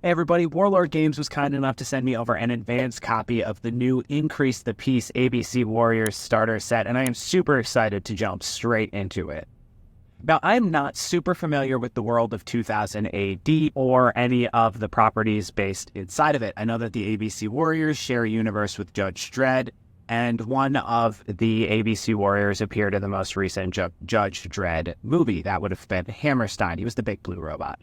Hey everybody, Warlord Games was kind enough to send me over an advanced copy of the new Increase the Peace ABC Warriors starter set, and I am super excited to jump straight into it. Now, I'm not super familiar with the world of 2000 AD or any of the properties based inside of it. I know that the ABC Warriors share a universe with Judge Dredd, and one of the ABC Warriors appeared in the most recent Judge Dredd movie. That would have been Hammerstein. He was the big blue robot.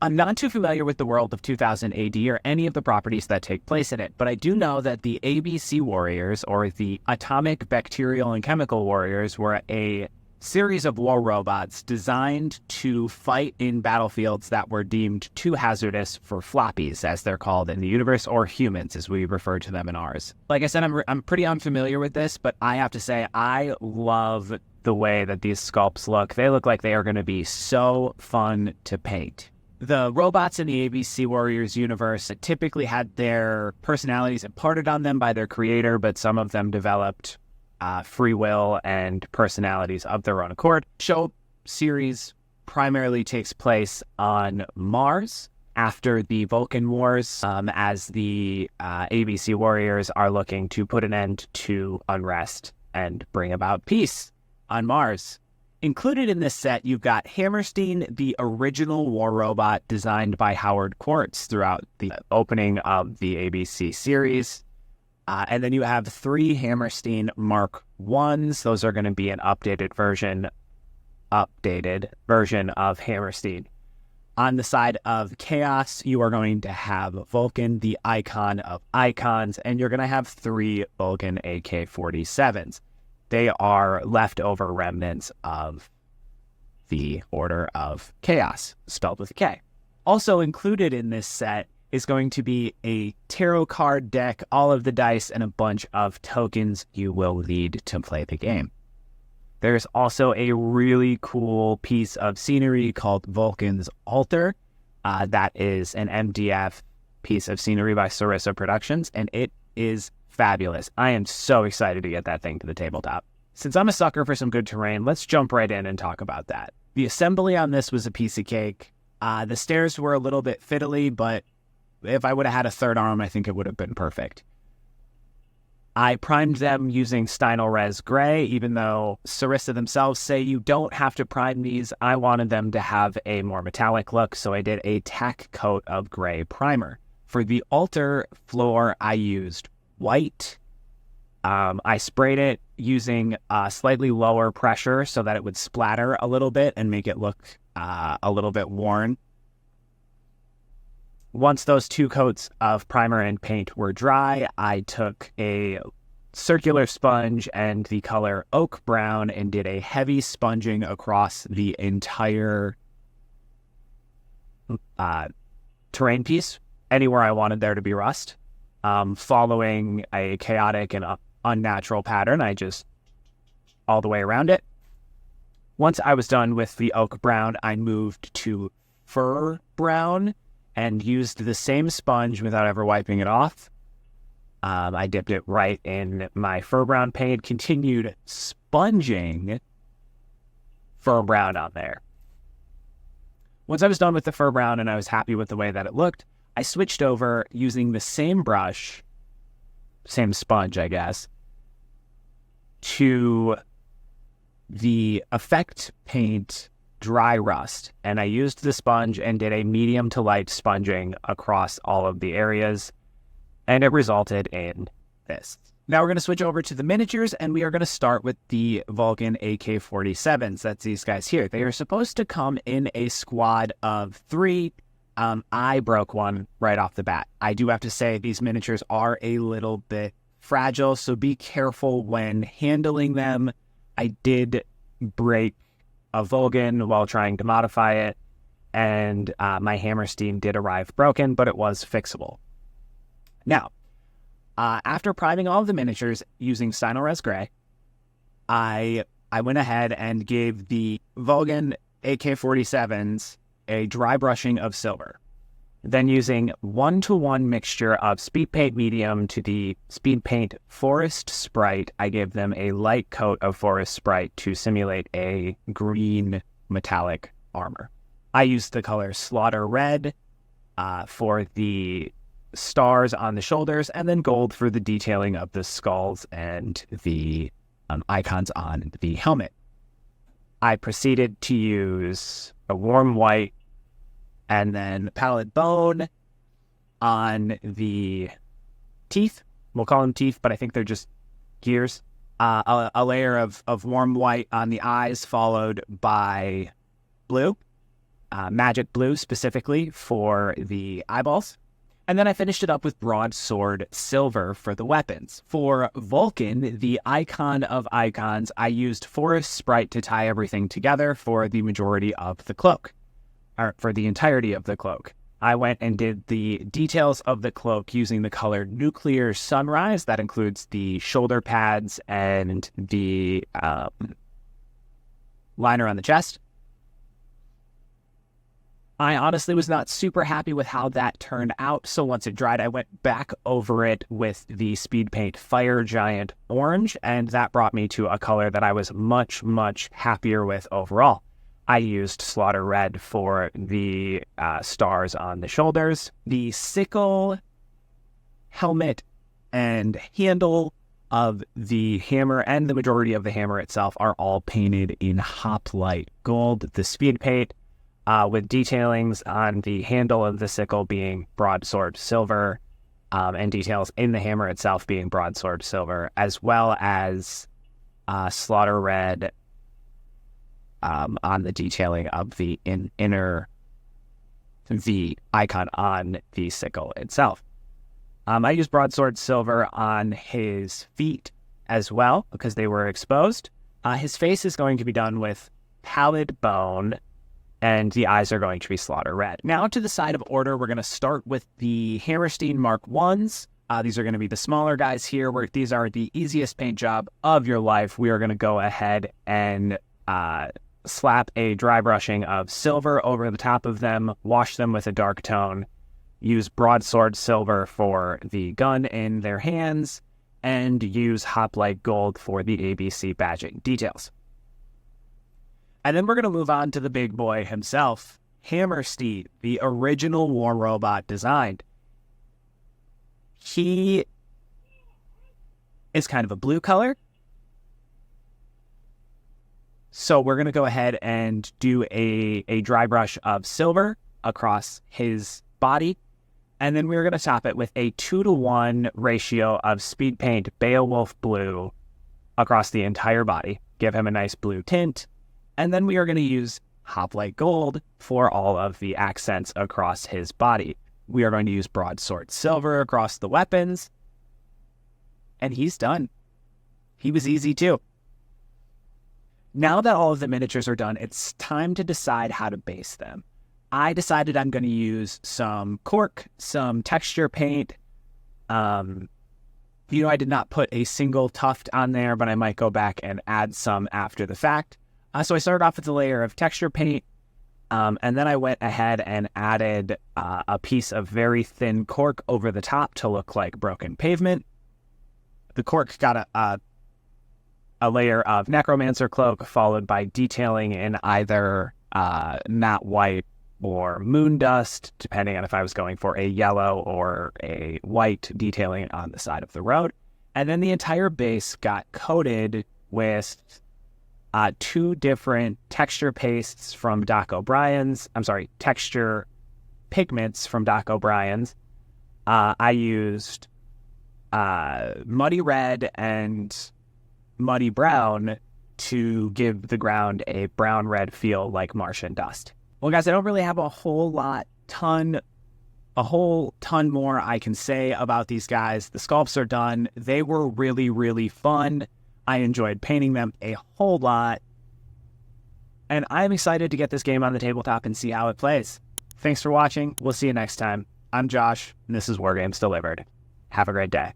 I'm not too familiar with the world of 2000 AD or any of the properties that take place in it, but I do know that the ABC Warriors, or the Atomic, Bacterial, and Chemical Warriors, were a series of war robots designed to fight in battlefields that were deemed too hazardous for floppies, as they're called in the universe, or humans, as we refer to them in ours. Like I said, I'm pretty unfamiliar with this, but I have to say I love the way that these sculpts look. They look like they are going to be so fun to paint. The robots in the ABC Warriors universe typically had their personalities imparted on them by their creator, but some of them developed free will and personalities of their own accord. Show series primarily takes place on Mars after the Vulcan Wars, as the ABC Warriors are looking to put an end to unrest and bring about peace on Mars. Included in this set, you've got Hammerstein, the original war robot designed by Howard Quartz throughout the opening of the ABC series. And then you have 3 Hammerstein Mark 1s. Those are going to be an updated version of Hammerstein. On the side of Chaos, you are going to have Vulcan, the icon of icons, and you're going to have 3 Vulcan AK-47s. They are leftover remnants of the Order of Chaos, spelled with a K. Also included in this set is going to be a tarot card deck, all of the dice, and a bunch of tokens you will need to play the game. There's also a really cool piece of scenery called Vulcan's Altar. That is an MDF piece of scenery by Sarissa Productions, and it is fabulous. I am so excited to get that thing to the tabletop. Since I'm a sucker for some good terrain, let's jump right in and talk about that. The assembly on this was a piece of cake. The stairs were a little bit fiddly, but if I would have had a third arm, I think it would have been perfect. I primed them using Stynylrez Gray, even though Sarissa themselves say you don't have to prime these. I wanted them to have a more metallic look, so I did a tack coat of gray primer. For the altar floor, I used white. I sprayed it using slightly lower pressure so that it would splatter a little bit and make it look a little bit worn. Once those 2 coats of primer and paint were dry, I took a circular sponge and the color oak brown and did a heavy sponging across the entire terrain piece, anywhere I wanted there to be rust. Following a chaotic and unnatural pattern, I just all the way around it. Once I was done with the oak brown, I moved to fur brown and used the same sponge without ever wiping it off. I dipped it right in my fur brown paint, continued sponging fur brown on there. Once I was done with the fur brown and I was happy with the way that it looked, I switched over using the same brush, same sponge, I guess, to the effect paint dry rust. And I used the sponge and did a medium to light sponging across all of the areas. And it resulted in this. Now we're going to switch over to the miniatures, and we are going to start with the Vulcan AK-47s. That's these guys here. They are supposed to come in a squad of 3. I broke one right off the bat. I do have to say these miniatures are a little bit fragile, so be careful when handling them. I did break a Vulcan while trying to modify it, and my Hammerstein did arrive broken, but it was fixable. Now, after priming all of the miniatures using Stynylrez Gray, I went ahead and gave the Vulcan AK-47s a dry brushing of silver. Then using 1-to-1 mixture of Speed Paint Medium to the Speed Paint Forest Sprite, I gave them a light coat of Forest Sprite to simulate a green metallic armor. I used the color Slaughter Red for the stars on the shoulders, and then gold for the detailing of the skulls and the icons on the helmet. I proceeded to use a warm white and then pallid bone on the teeth. We'll call them teeth, but I think they're just gears. A layer of warm white on the eyes, followed by blue, magic blue specifically for the eyeballs. And then I finished it up with broadsword silver for the weapons. For Vulcan, the icon of icons, I used Forest Sprite to tie everything together for the majority of the cloak, or for the entirety of the cloak. I went and did the details of the cloak using the color Nuclear Sunrise. That includes the shoulder pads and the liner on the chest. I honestly was not super happy with how that turned out, so once it dried, I went back over it with the speed paint Fire Giant Orange, and that brought me to a color that I was much, much happier with overall. I used Slaughter Red for the stars on the shoulders. The sickle, helmet, and handle of the hammer and the majority of the hammer itself are all painted in Hoplite Gold, the speed paint, with detailings on the handle of the sickle being broadsword silver, and details in the hammer itself being broadsword silver, as well as Slaughter Red on the detailing of the inner V icon on the sickle itself. I used broadsword silver on his feet as well because they were exposed. His face is going to be done with pallid bone, and the eyes are going to be Slaughter Red. Now to the side of order, we're going to start with the Hammerstein Mark 1s. These are going to be the smaller guys here, where these are the easiest paint job of your life. We are going to go ahead and slap a dry brushing of silver over the top of them, wash them with a dark tone, use broadsword silver for the gun in their hands, and use Hoplite Gold for the ABC badging details. And then we're going to move on to the big boy himself, Hammerstein, the original war robot designed. He is kind of a blue color. So we're going to go ahead and do a dry brush of silver across his body. And then we're going to top it with a 2-to-1 ratio of speed paint Beowulf Blue across the entire body. Give him a nice blue tint. And then we are going to use Hoplite Gold for all of the accents across his body. We are going to use broadsword silver across the weapons. And he's done. He was easy too. Now that all of the miniatures are done, it's time to decide how to base them. I decided I'm going to use some cork, some texture paint. I did not put a single tuft on there, but I might go back and add some after the fact. So I started off with a layer of texture paint, and then I went ahead and added a piece of very thin cork over the top to look like broken pavement. The cork got a layer of Necromancer Cloak, followed by detailing in either matte white or moon dust, depending on if I was going for a yellow or a white detailing on the side of the road. And then the entire base got coated with 2 different texture pastes from texture pigments from Doc O'Brien's. I used Muddy Red and Muddy Brown to give the ground a brown-red feel like Martian dust. Well, guys, I don't really have a whole ton more I can say about these guys. The sculpts are done. They were really, really fun. I enjoyed painting them a whole lot. And I'm excited to get this game on the tabletop and see how it plays. Thanks for watching. We'll see you next time. I'm Josh, and this is Wargames Delivered. Have a great day.